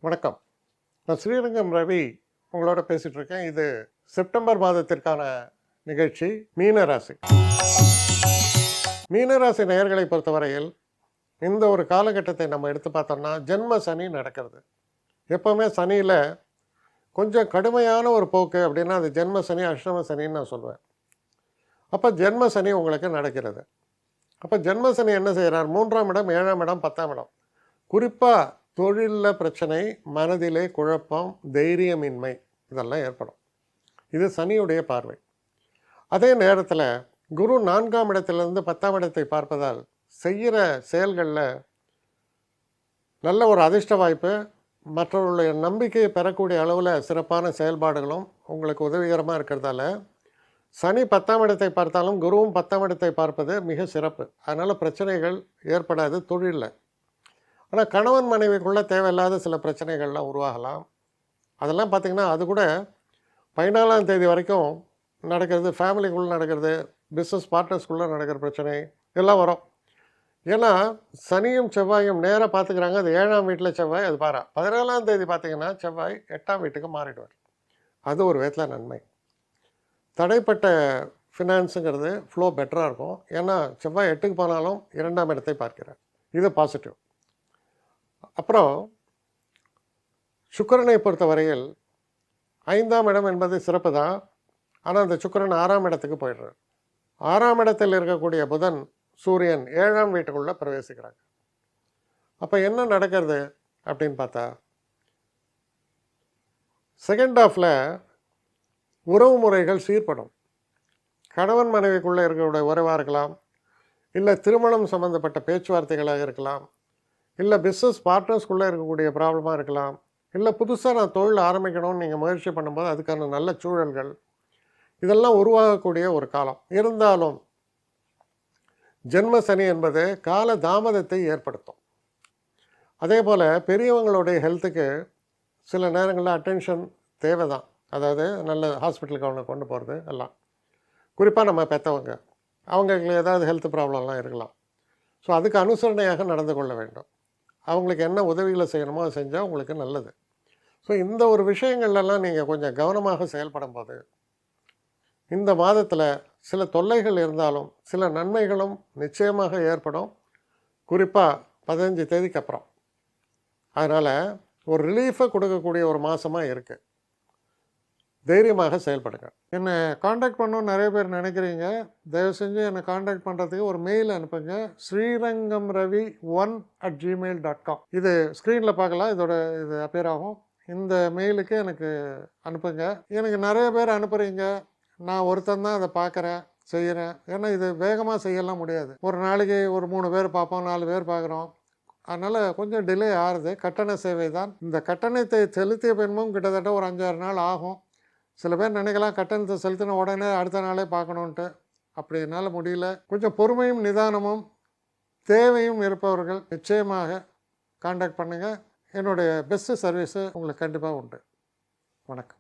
வணக்கம். நான் ஸ்ரீரங்கம் ரவி உங்களோட பேசிகிட்டு இருக்கேன். இது செப்டம்பர் மாதத்திற்கான நிகழ்ச்சி. மீனராசி மீனராசி நேயர்களை பொறுத்தவரையில் இந்த ஒரு காலகட்டத்தை நம்ம எடுத்து பார்த்தோம்னா ஜென்ம சனி நடக்கிறது. எப்போவுமே சனியில் கொஞ்சம் கடுமையான ஒரு போக்கு அப்படின்னா அது ஜென்ம சனி, அஷ்டம சனின்னு நான் சொல்வேன். அப்போ ஜென்ம சனி உங்களுக்கு நடக்கிறது. அப்போ ஜென்ம சனி என்ன செய்கிறார்? 3ஆம் இடம், 7ஆம் இடம், 10ஆம் இடம். குறிப்பாக தொழிலில் பிரச்சனை, மனதிலே குழப்பம், தைரியமின்மை இதெல்லாம் ஏற்படும். இது சனியுடைய பார்வை. அதே நேரத்தில் குரு 4ஆம் இடத்திலிருந்து 10ஆம் இடத்தை பார்ப்பதால் செய்கிற செயல்களில் நல்ல ஒரு அதிர்ஷ்ட வாய்ப்பு, மற்றவர்களுடைய நம்பிக்கையை பெறக்கூடிய அளவில் சிறப்பான செயல்பாடுகளும் உங்களுக்கு உதவிகரமாக இருக்கிறதால சனி 10ஆம் இடத்தை பார்த்தாலும் குருவும் 10ஆம் இடத்தை பார்ப்பது மிக சிறப்பு. அதனால் பிரச்சனைகள் ஏற்படாது தொழிலில். ஆனால் கணவன் மனைவிக்குள்ளே தேவையில்லாத சில பிரச்சனைகள்லாம் உருவாகலாம். அதெல்லாம் பார்த்திங்கன்னா அது கூட 14ஆம் தேதி வரைக்கும் நடக்கிறது. ஃபேமிலிக்குள்ளே நடக்கிறது, பிஸ்னஸ் பார்ட்னர்ஸ்குள்ளே நடக்கிற பிரச்சனை எல்லாம் வரும். ஏன்னா சனியும் செவ்வாயும் நேராக பார்த்துக்கிறாங்க. அது 7ஆம் வீட்டில் செவ்வாய், அது பாரா. 14ஆம் தேதி பார்த்திங்கன்னா செவ்வாய் 8ஆம் வீட்டுக்கு மாறிடுவார். அது ஒரு விதத்தில் நன்மை. தடைப்பட்ட ஃபினான்ஸுங்கிறது ஃப்ளோ பெட்டராக இருக்கும். ஏன்னா செவ்வாய் 8க்கு போனாலும் 2ஆம் இடத்தை பார்க்கிறார். இது பாசிட்டிவ். அப்புறம் சுக்கிரனை பொறுத்த வரையில் 5ஆம் இடம் என்பது சிறப்பு தான். ஆனால் அந்த சுக்கிரன் 6ஆம் இடத்துக்கு போயிடுறார். 6ஆம் இடத்தில் இருக்கக்கூடிய புதன், சூரியன் 7ஆம் வீட்டுக்குள்ளே பிரவேசிக்கிறாங்க. அப்போ என்ன நடக்கிறது அப்படின்னு பார்த்தா, செகண்ட் ஹாஃபில் உறவு முறைகள் சீர்படும். கணவன் மனைவிக்குள்ளே இருக்கக்கூடிய உறவாக இருக்கலாம், இல்லை திருமணம் சம்மந்தப்பட்ட பேச்சுவார்த்தைகளாக இருக்கலாம், இல்லை பிஸ்னஸ் பார்ட்னர்ஸ்குள்ளே இருக்கக்கூடிய ப்ராப்ளமாக இருக்கலாம், இல்லை புதுசாக நான் தொழில் ஆரம்பிக்கணும்னு நீங்கள் முயற்சி பண்ணும்போது அதுக்கான நல்ல சூழல்கள் இதெல்லாம் உருவாகக்கூடிய ஒரு காலம். இருந்தாலும் ஜென்ம சனி என்பது கால தாமதத்தை ஏற்படுத்தும். அதே போல் பெரியவங்களுடைய ஹெல்த்துக்கு சில நேரங்களில் அட்டென்ஷன் தேவை தான். அதாவது நல்ல ஹாஸ்பிட்டலுக்கு அவனை கொண்டு போகிறது எல்லாம். குறிப்பாக நம்ம பெற்றவங்க, அவங்களுக்கு ஏதாவது ஹெல்த் ப்ராப்ளம்லாம் இருக்கலாம். ஸோ அதுக்கு அனுசரணையாக நடந்து கொள்ள வேண்டும். அவங்களுக்கு என்ன உதவிகளை செய்யணுமோ அதை செஞ்சால் உங்களுக்கு நல்லது. ஸோ இந்த ஒரு விஷயங்கள்லாம் நீங்கள் கொஞ்சம் கவனமாக செயல்படும் போது இந்த மாதத்தில் சில தொல்லைகள் இருந்தாலும் சில நன்மைகளும் நிச்சயமாக ஏற்படும். குறிப்பாக 15 தேதிக்கு அப்புறம். அதனால் ஒரு ரிலீஃபை கொடுக்கக்கூடிய ஒரு மாதமாக இருக்குது. தைரியமாக செயல்படுங்க. என்னை காண்டாக்ட் பண்ணணும்னு நிறைய பேர் நினைக்கிறீங்க. தயவு செஞ்சு என்னை காண்டாக்ட் பண்ணுறதுக்கு ஒரு மெயில் அனுப்புங்க. srirangamravi1@gmail.com. இது ஸ்க்ரீனில் பார்க்கலாம். இது அப்பியர் ஆகும். இந்த மெயிலுக்கு எனக்கு அனுப்புங்க. எனக்கு நிறைய பேர் அனுப்புகிறீங்க. நான் ஒருத்தன் தான் அதை பார்க்குறேன், செய்கிறேன். ஏன்னா இது வேகமாக செய்யலாம் முடியாது. ஒரு நாளைக்கு ஒரு 3 பேர் பார்ப்போம், 4 பேர் பார்க்குறோம். அதனால் கொஞ்சம் டிலே ஆகுது. கட்டண சேவை தான். இந்த கட்டணத்தை செலுத்திய பின்பும் கிட்டத்தட்ட ஒரு 5-6 நாள் ஆகும். சில பேர் நினைக்கலாம் கட்டணத்தை செலுத்தின உடனே அடுத்த நாளே பார்க்கணுன்ட்டு. அப்படி என்னால் முடியல. கொஞ்சம் பொறுமையும் நிதானமும் தேவையும் இருப்பவர்கள் நிச்சயமாக காண்டாக்ட் பண்ணுங்கள். என்னுடைய பெஸ்ட்டு சர்வீஸு உங்களுக்கு கண்டிப்பாக உண்டு. வணக்கம்.